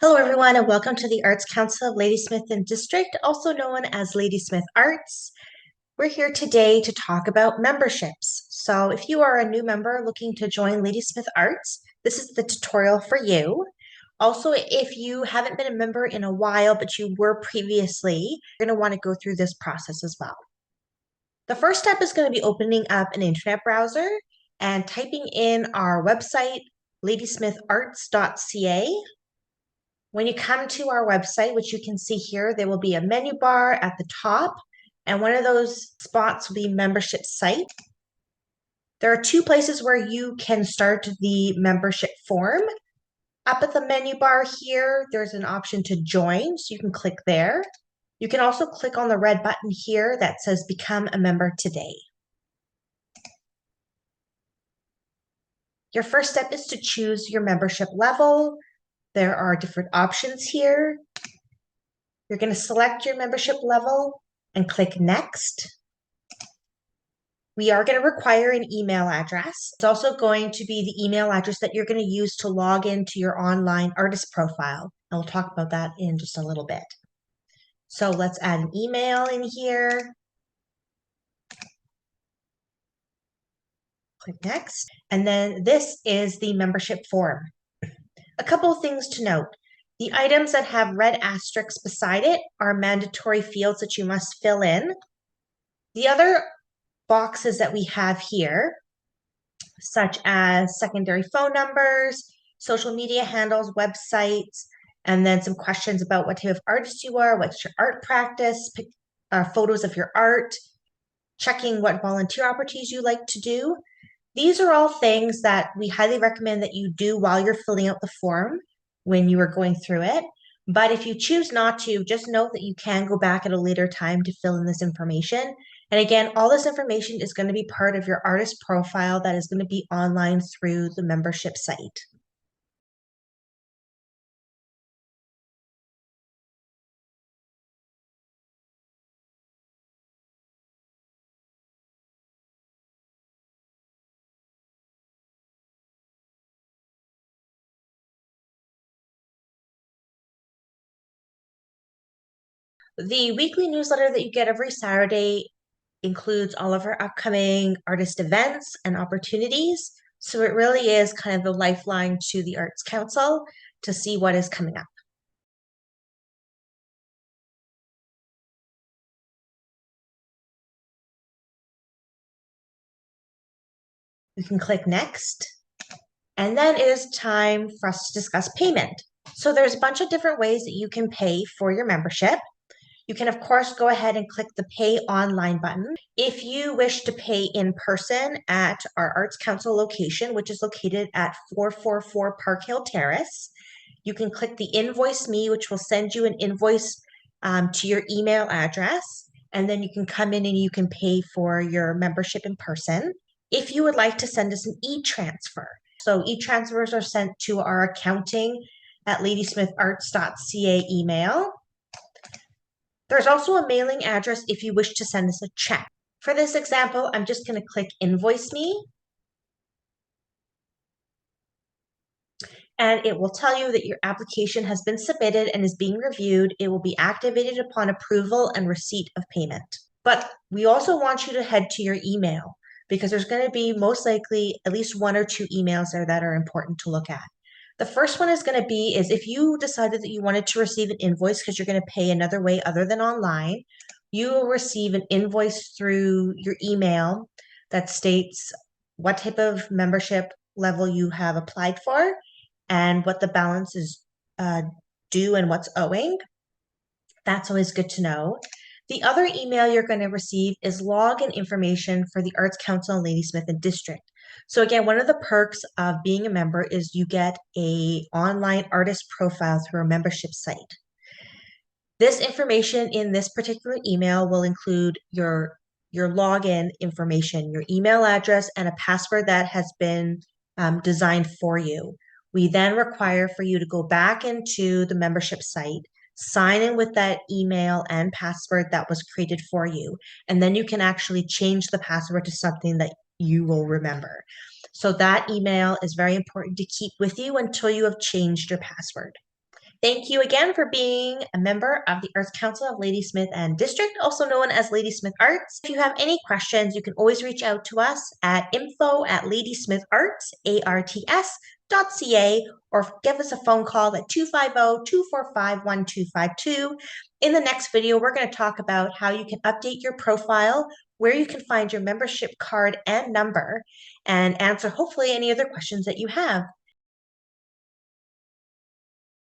Hello, everyone, and welcome to the Arts Council of Ladysmith and District, also known as Ladysmith Arts. We're here today to talk about memberships. So if you are a new member looking to join Ladysmith Arts, this is the tutorial for you. Also, if you haven't been a member in a while, but you were previously, you're going to want to go through this process as well. The first step is going to be opening up an internet browser and typing in our website, ladysmitharts.ca. When you come to our website, which you can see here, there will be a menu bar at the top, and one of those spots will be membership site. There are two places where you can start the membership form. Up at the menu bar here, there's an option to join, so you can click there. You can also click on the red button here that says Become a Member Today. Your first step is to choose your membership level. There are different options here. You're going to select your membership level and click Next. We are going to require an email address. It's also going to be the email address that you're going to use to log into your online artist profile. And we'll talk about that in just a little bit. So let's add an email in here. Click Next. And then this is the membership form. A couple of things to note. The items that have red asterisks beside it are mandatory fields that you must fill in. The other boxes that we have here, such as secondary phone numbers, social media handles, websites, and then some questions about what type of artist you are, what's your art practice, photos of your art, checking what volunteer opportunities you like to do. These are all things that we highly recommend that you do while you're filling out the form when you are going through it. But if you choose not to, just note that you can go back at a later time to fill in this information. And again, all this information is going to be part of your artist profile that is going to be online through the membership site. The weekly newsletter that you get every Saturday includes all of our upcoming artist events and opportunities. So it really is kind of the lifeline to the Arts Council to see what is coming up. We can click Next. And then it is time for us to discuss payment. So there's a bunch of different ways that you can pay for your membership. You can, of course, go ahead and click the Pay Online button. If you wish to pay in person at our Arts Council location, which is located at 444 Park Hill Terrace, you can click the Invoice Me, which will send you an invoice to your email address. And then you can come in and you can pay for your membership in person. If you would like to send us an e-transfer, so e-transfers are sent to our accounting at ladysmitharts.ca email. There's also a mailing address if you wish to send us a check. For this example, I'm just going to click Invoice Me. And it will tell you that your application has been submitted and is being reviewed. It will be activated upon approval and receipt of payment. But we also want you to head to your email because there's going to be most likely at least one or two emails there that are important to look at. The first one is going to be is if you decided that you wanted to receive an invoice because you're going to pay another way other than online, you will receive an invoice through your email that states what type of membership level you have applied for and what the balance is due and what's owing. That's always good to know. The other email you're going to receive is login information for the Arts Council in Ladysmith and District. So again, one of the perks of being a member is you get a online artist profile through a membership site. This information in this particular email will include your login information, your email address, and a password that has been designed for you. We then require for you to go back into the membership site, sign in with that email and password that was created for you, and then you can actually change the password to something that you will remember. So that email is very important to keep with you until you have changed your password. Thank you again for being a member of the Arts Council of Ladysmith and District, also known as Ladysmith Arts. If you have any questions, you can always reach out to us at info@ladysmitharts.ca or give us a phone call at 250-245-1252. In the next video, we're going to talk about how you can update your profile, where you can find your membership card and number, and answer hopefully any other questions that you have.